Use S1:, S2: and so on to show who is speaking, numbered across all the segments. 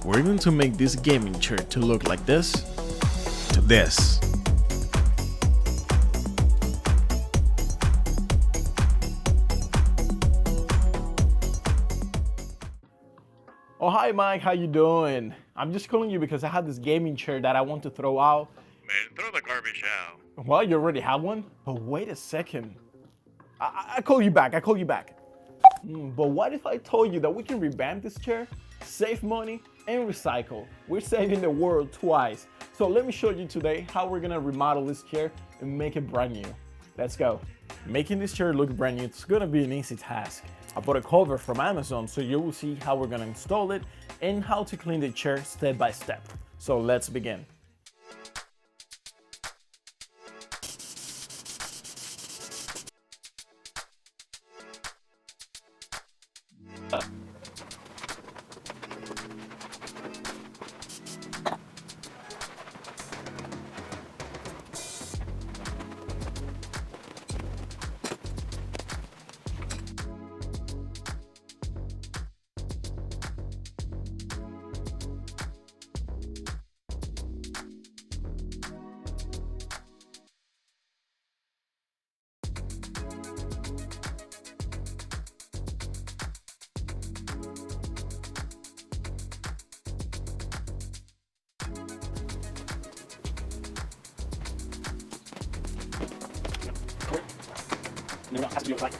S1: we're going to make this gaming chair to look like this to this. Oh, hi Mike, how you doing? I'm just calling you because I have this gaming chair that I want to throw out.
S2: Man, throw the garbage out.
S1: Well, you already have one? But wait a second. I call you back, But what if I told you that we can revamp this chair, save money, and recycle? We're saving the world twice. So let me show you today how we're gonna remodel this chair and make it brand new. Let's go. Making this chair look brand new, it's gonna be an easy task. I bought a cover from Amazon, so you will see how we're gonna install it and how to clean the chair step by step. So let's begin. No, it has to be like.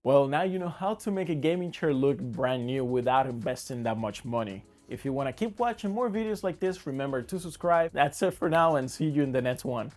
S1: Well, now you know how to make a gaming chair look brand new without investing that much money. If you want to keep watching more videos like this, remember to subscribe. That's it for now and see you in the next one.